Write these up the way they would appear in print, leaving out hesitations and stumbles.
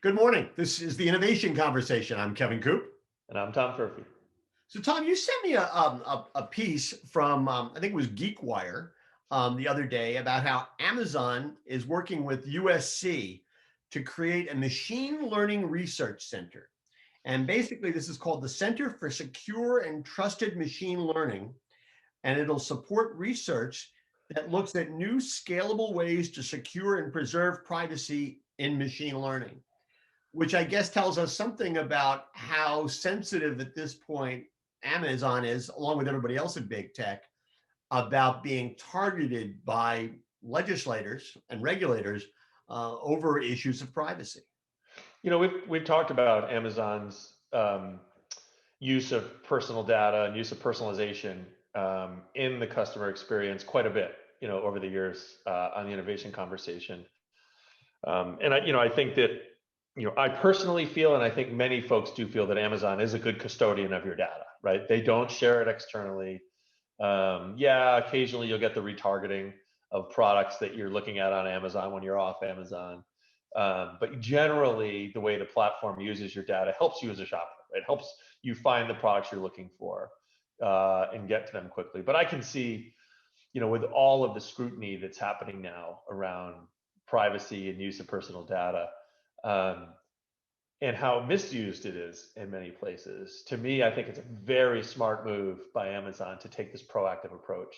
Good morning. This is the Innovation Conversation. I'm Kevin Coop. And I'm Tom Furphy. So, Tom, you sent me a piece from, I think it was GeekWire, the other day about how Amazon is working with USC to create a machine learning research center. And basically, this is called the Center for Secure and Trusted Machine Learning, and it'll support research that looks at new scalable ways to secure and preserve privacy in machine learning, which I guess tells us something about how sensitive at this point Amazon is, along with everybody else in big tech, about being targeted by legislators and regulators over issues of privacy. We've talked about Amazon's use of personal data and use of personalization in the customer experience quite a bit, over the years on the innovation conversation. I think that, I personally feel, and I think many folks do feel, that Amazon is a good custodian of your data, right? They don't share it externally. Occasionally you'll get the retargeting of products that you're looking at on Amazon when you're off Amazon. But generally, the way the platform uses your data helps you as a shopper. It helps you find the products you're looking for and get to them quickly. But I can see, with all of the scrutiny that's happening now around privacy and use of personal data, and how misused it is in many places. To me, I think it's a very smart move by Amazon to take this proactive approach,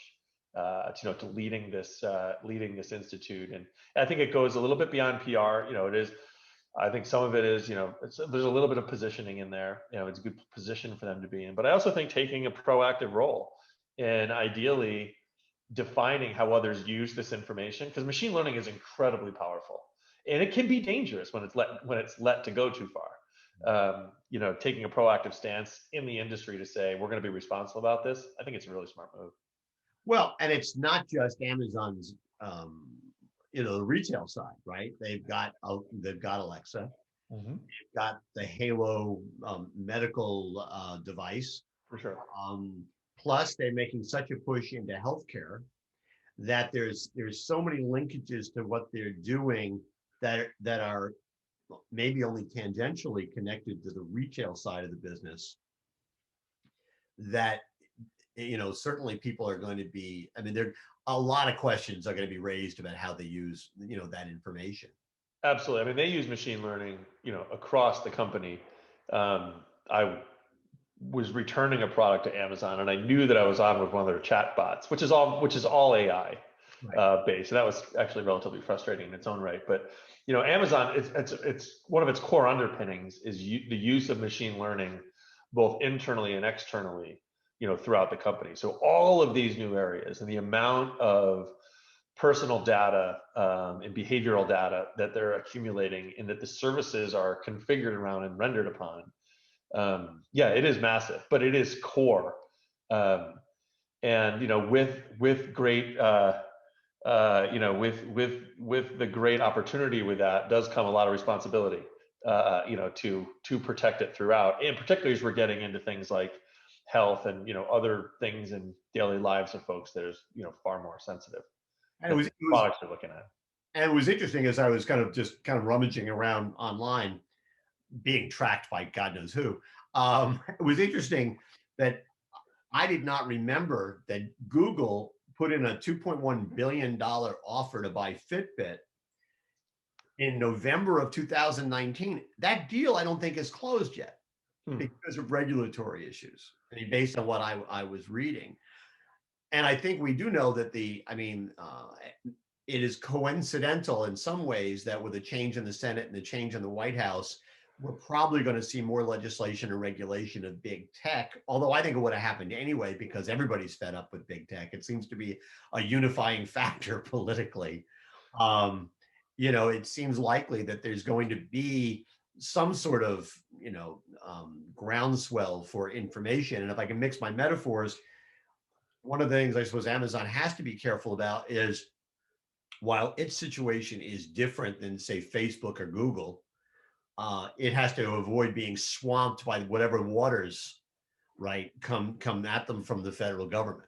to leading this institute. And I think it goes a little bit beyond PR. It is. I think some of it is, there's a little bit of positioning in there. It's a good position for them to be in. But I also think taking a proactive role and ideally defining how others use this information, because machine learning is incredibly powerful. And it can be dangerous when it's let to go too far. Taking a proactive stance in the industry to say we're going to be responsible about this, I think it's a really smart move. Well, and it's not just Amazon's, the retail side, right? They've got Alexa, Mm-hmm. they've got the Halo medical device. For sure. Plus, they're making such a push into healthcare that there's so many linkages to what they're doing that are maybe only tangentially connected to the retail side of the business, that certainly people are going to be, there a lot of questions are going to be raised about how they use that information. Absolutely. They use machine learning across the company. I was returning a product to Amazon, and I knew that I was on with one of their chat bots, which is all AI. Right. Based. So that was actually relatively frustrating in its own right. But Amazon, it's one of its core underpinnings is the use of machine learning, both internally and externally, throughout the company. So all of these new areas and the amount of personal data and behavioral data that they're accumulating and that the services are configured around and rendered upon, it is massive, but it is core. And with great with the great opportunity with that does come a lot of responsibility, to protect it throughout, and particularly as we're getting into things like health and other things in daily lives of folks that is far more sensitive. And it was products they're looking at. And it was interesting as I was kind of rummaging around online, being tracked by God knows who. It was interesting that I did not remember that Google put in a $2.1 billion offer to buy Fitbit in November of 2019. That deal, I don't think, is closed yet because of regulatory issues. Based on what I was reading. And I think we do know that it is coincidental in some ways that with a change in the Senate and the change in the White House, we're probably going to see more legislation and regulation of big tech, although I think it would have happened anyway because everybody's fed up with big tech. It seems to be a unifying factor politically. It seems likely that there's going to be some sort of, groundswell for information. And if I can mix my metaphors, one of the things I suppose Amazon has to be careful about is, while its situation is different than, say, Facebook or Google, it has to avoid being swamped by whatever waters, right, come at them from the federal government.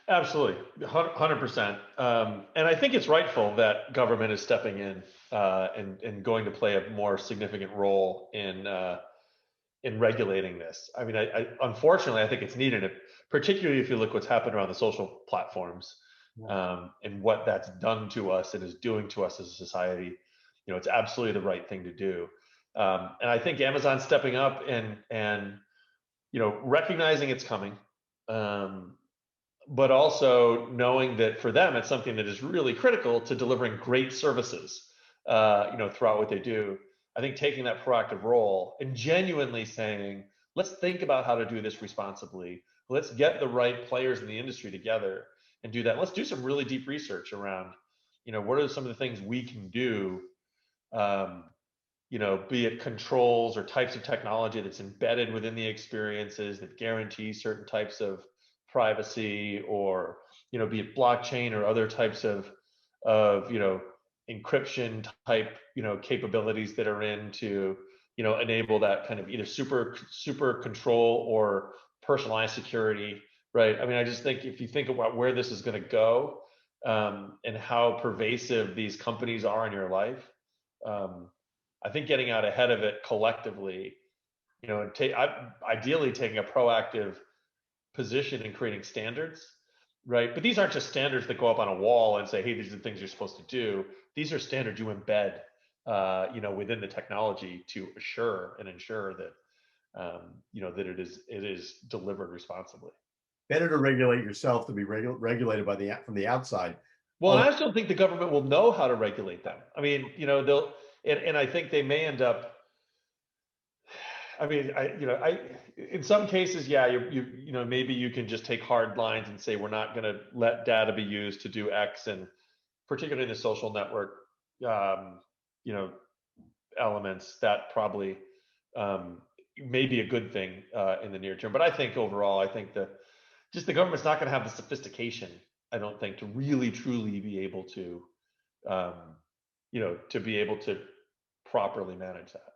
Absolutely, 100%. And I think it's rightful that government is stepping in and going to play a more significant role in regulating this. I mean, unfortunately, I think it's needed, particularly if you look what's happened around the social platforms, Yeah. and what that's done to us and is doing to us as a society. It's absolutely the right thing to do. And I think Amazon's stepping up and recognizing it's coming, um, but also knowing that for them it's something that is really critical to delivering great services, throughout what they do. I think taking that proactive role and genuinely saying, let's think about how to do this responsibly. Let's get the right players in the industry together and do that. Let's do some really deep research around, what are some of the things we can do, um, be it controls or types of technology that's embedded within the experiences that guarantee certain types of privacy, or be it blockchain or other types of encryption type capabilities that are in to enable that kind of either super control or personalized security, right? I mean, I just think if you think about where this is going to go, and how pervasive these companies are in your life, um, I think getting out ahead of it collectively, and ideally taking a proactive position in creating standards, right? But these aren't just standards that go up on a wall and say, "Hey, these are the things you're supposed to do." These are standards you embed, within the technology to ensure that, that it is delivered responsibly. Better to regulate yourself to be regulated by from the outside. Well, Although, I just don't think the government will know how to regulate them. I mean, they'll, and I think they may end up. I mean, in some cases, yeah, maybe you can just take hard lines and say we're not going to let data be used to do X, and particularly in the social network, um, you know, elements that probably, um, may be a good thing in the near term. But I think overall, I think that just the government's not going to have the sophistication, I don't think, to really truly be able to, um, to be able to properly manage that.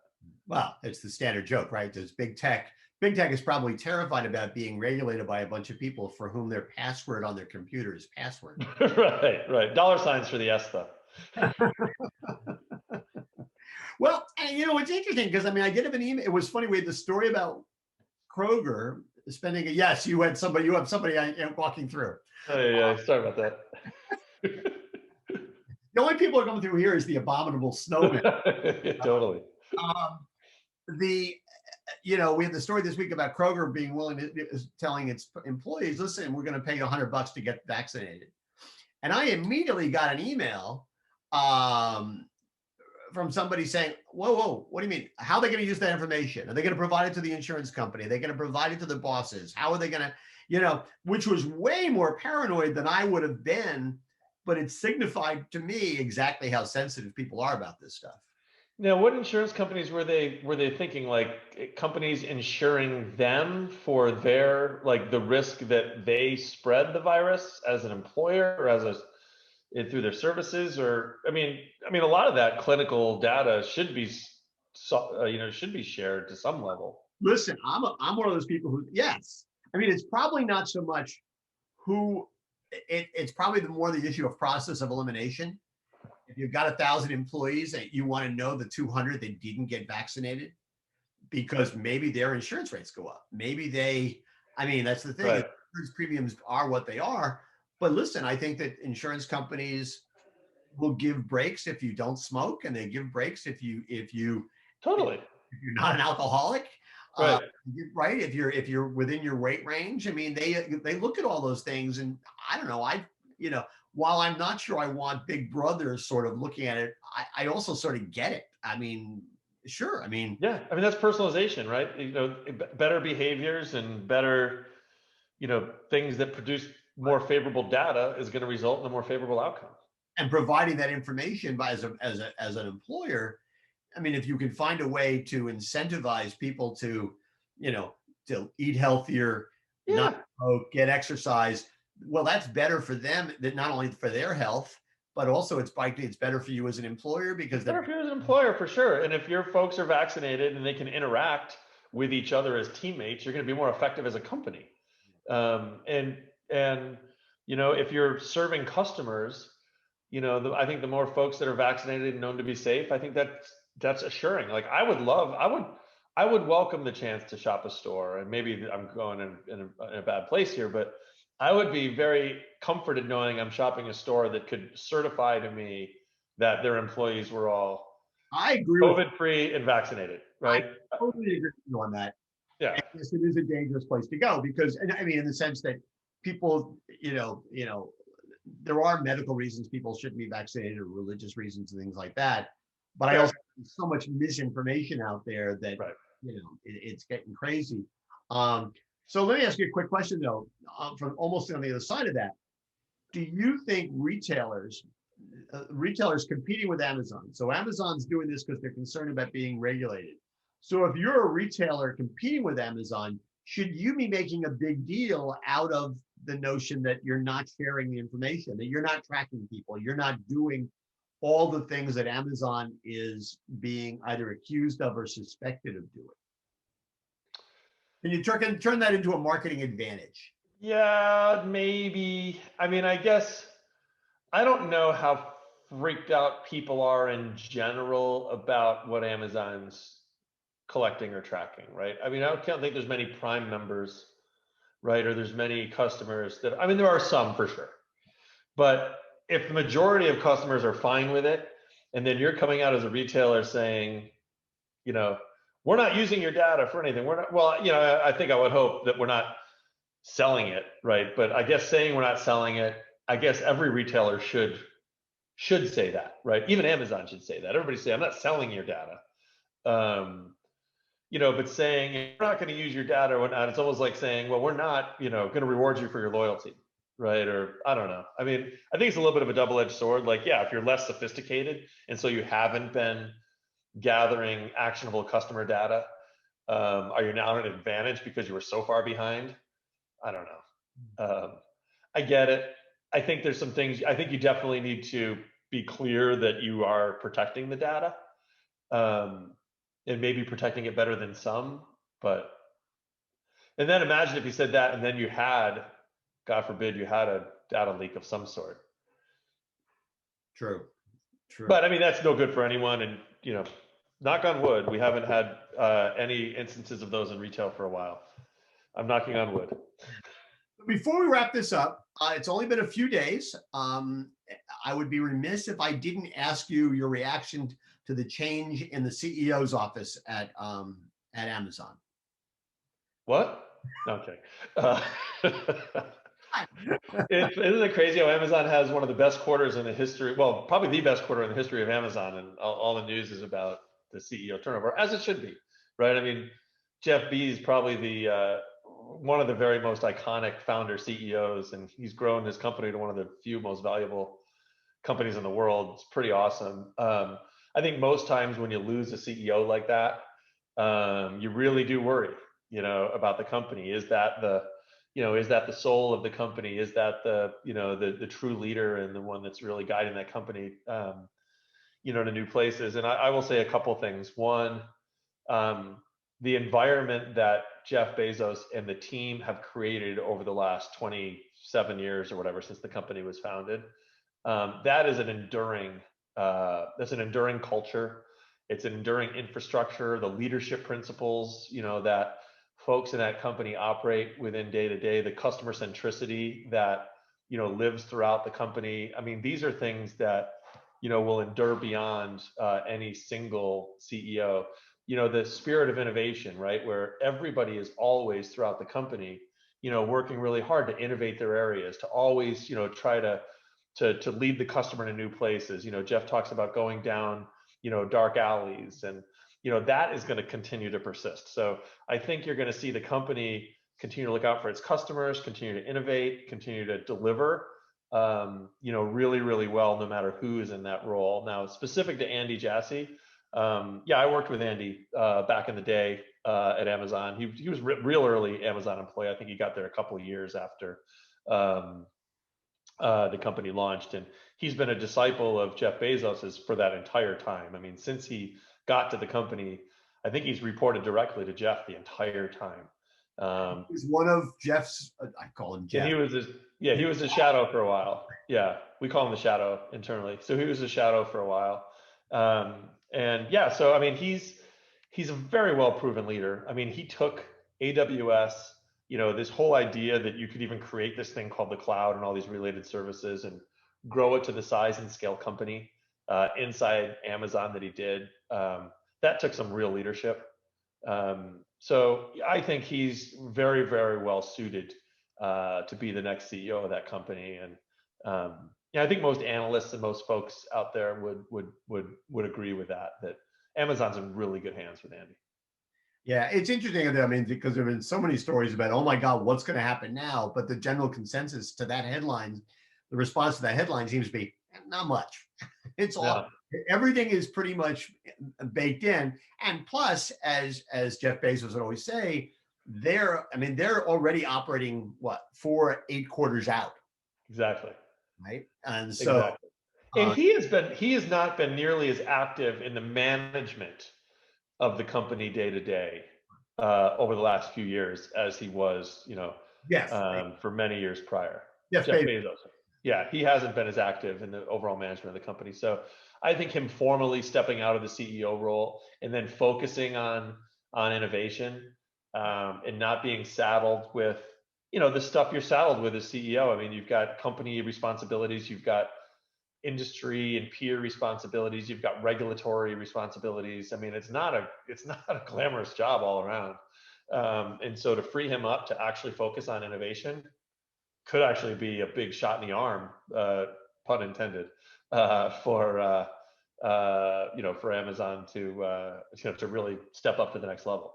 well, it's the standard joke, right? There's big tech. Big tech is probably terrified about being regulated by a bunch of people for whom their password on their computer is password. Right, right. Dollar signs for the S though. Well, and it's interesting because I mean, I did have an email. It was funny. We had the story about Kroger spending. Yes, you have somebody walking through. Oh yeah, yeah. Sorry about that. The only people who are coming through here is the abominable snowman. Totally. Um, the we had the story this week about Kroger being willing to telling its employees, listen, we're going to pay you $100 to get vaccinated. And I immediately got an email um, from somebody saying, whoa, what do you mean? How are they going to use that information? Are they going to provide it to the insurance company? Are they going to provide it to the bosses? How are they going to, which was way more paranoid than I would have been, but it signified to me exactly how sensitive people are about this stuff. Now, what insurance companies were they thinking, like companies insuring them for their, like, the risk that they spread the virus as an employer, or through their services? Or I mean a lot of that clinical data should be should be shared to some level. Listen, I'm one of those people who, yes, I mean, it's probably not so much who, it's probably more the issue of process of elimination. If you've got 1,000 employees and you want to know the 200 that didn't get vaccinated because maybe their insurance rates go up. Maybe I mean, that's the thing. Right. Insurance premiums are what they are. But listen, I think that insurance companies will give breaks if you don't smoke, and they give breaks if Totally. you're not an alcoholic. Uh, Right. right? If you're within your weight range, I mean, they look at all those things, and I don't know. You know, while I'm not sure I want Big Brother sort of looking at it, I also sort of get it. I mean, sure. I mean, Yeah, I mean that's personalization, right? Better behaviors and better, things that produce more favorable data is going to result in a more favorable outcome. and providing that information as an employer, I mean, if you can find a way to incentivize people to, to eat healthier, not Yeah, smoke, get exercise, well, that's better for them, that not only for their health, but also it's better for you as an employer because it's they're better if you're an employer for sure. And if your folks are vaccinated and they can interact with each other as teammates, you're going to be more effective as a company. And if you're serving customers, I think the more folks that are vaccinated and known to be safe, I think that's assuring. Like I would welcome the chance to shop a store, and maybe I'm going in a bad place here, but I would be very comforted knowing I'm shopping a store that could certify to me that their employees were all I agree with you. COVID free and vaccinated, I right? totally agree with you on that. Yeah, And yes, it is a dangerous place to go because, and I mean, in the sense that people, there are medical reasons people shouldn't be vaccinated or religious reasons and things like that. But I also fair, there's so much misinformation out there that right. it's getting crazy. Um, so let me ask you a quick question though, from almost on the other side of that. Do you think retailers competing with Amazon? So Amazon's doing this because they're concerned about being regulated. So if you're a retailer competing with Amazon, should you be making a big deal out of the notion that you're not sharing the information, that you're not tracking people, you're not doing all the things that Amazon is being either accused of or suspected of doing? Can you turn that into a marketing advantage? Yeah, maybe. I mean, I guess I don't know how freaked out people are in general about what Amazon's collecting or tracking, right? I mean, I don't think there's many Prime members, right? Or there's many customers that, I mean, there are some for sure. But if the majority of customers are fine with it, and then you're coming out as a retailer saying, you know, we're not using your data for anything. We're not, well, I think I would hope that we're not selling it, right? But I guess saying we're not selling it, I guess every retailer should say that, right? Even Amazon should say that. Everybody say, I'm not selling your data. But saying we're not going to use your data or whatnot, it's almost like saying, well, we're not, going to reward you for your loyalty, right? Or I don't know. I mean, I think it's a little bit of a double-edged sword. Like, yeah, if you're less sophisticated and so you haven't been gathering actionable customer data, are you now at an advantage because you were so far behind? I don't know. I get it. I think there's some things. I think you definitely need to be clear that you are protecting the data, um, and maybe protecting it better than some. But and then imagine if you said that, and then you had, God forbid, you had a data leak of some sort. True, true. But I mean, that's no good for anyone. And knock on wood, we haven't had any instances of those in retail for a while. I'm knocking on wood. Before we wrap this up, it's only been a few days. I would be remiss if I didn't ask you your reaction to the change in the CEO's office at Amazon. What? Okay. Isn't it crazy how Amazon has one of the best quarters in the history? Well, probably the best quarter in the history of Amazon, and all the news is about the CEO turnover, as it should be, right? I mean, Jeff B is probably the one of the very most iconic founder CEOs, and he's grown his company to one of the few most valuable companies in the world. It's pretty awesome. I think most times when you lose a CEO like that, you really do worry, about the company. Is that the soul of the company? Is that the true leader and the one that's really guiding that company, to new places? And I will say a couple things. One, the environment that Jeff Bezos and the team have created over the last 27 years or whatever since the company was founded, that is that's an enduring culture. It's an enduring infrastructure. The leadership principles, that folks in that company operate within day to day, the customer centricity that lives throughout the company. I mean, these are things that will endure beyond any single CEO. The spirit of innovation, right, where everybody is always throughout the company, working really hard to innovate their areas, to always try to lead the customer to new places. Jeff talks about going down dark alleys, and that is going to continue to persist. So I think you're going to see the company continue to look out for its customers, continue to innovate, continue to deliver, really, really well, no matter who is in that role. Now, specific to Andy Jassy, yeah, I worked with Andy back in the day at Amazon. He was real early Amazon employee. I think he got there a couple of years after the company launched, and he's been a disciple of Jeff Bezos's for that entire time. I mean, since he got to the company, I think he's reported directly to Jeff the entire time. He's one of Jeff's. I call him And Jeff. he was his, yeah, he was a shadow for a while. Yeah, we call him the shadow internally. So he was a shadow for a while. And yeah, so I mean, he's a very well proven leader. I mean, he took AWS, this whole idea that you could even create this thing called the cloud and all these related services and grow it to the size and scale company inside Amazon that he did. That took some real leadership. So I think he's very, very well suited to be the next CEO of that company. And yeah, I think most analysts and most folks out there would agree with that. That Amazon's in really good hands with Andy. Yeah, it's interesting. I mean, because there have been so many stories about, oh my God, what's going to happen now? But the general consensus to that headline, the response to that headline seems to be not much. It's all Yeah, everything is pretty much baked in. And plus, as Jeff Bezos would always say, they're already operating what 4 8 quarters out, exactly, right? And so exactly. And uh, he has not been nearly as active in the management of the company day to day over the last few years as he was, Jeff for many years prior. Jeff Jeff Bezos. Bezos. Yeah, he hasn't been as active in the overall management of the company. So I think him formally stepping out of the CEO role and then focusing on innovation and not being saddled with the stuff you're saddled with as CEO. I mean, you've got company responsibilities, you've got industry and peer responsibilities, you've got regulatory responsibilities. I mean, it's not a glamorous job all around. And so to free him up to actually focus on innovation could actually be a big shot in the arm, pun intended, for Amazon to really step up to the next level.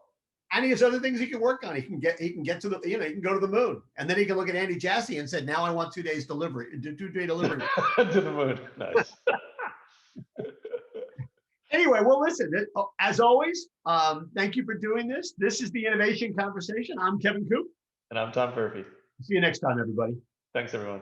And he has other things he can work on. He can get to the he can go to the moon, and then he can look at Andy Jassy and said, "Now I want 2 days delivery, 2 day delivery." To the moon, nice. Anyway, well, listen. As always, thank you for doing this. This is the Innovation Conversation. I'm Kevin Coop. And I'm Tom Murphy. See you next time, everybody. Thanks, everyone.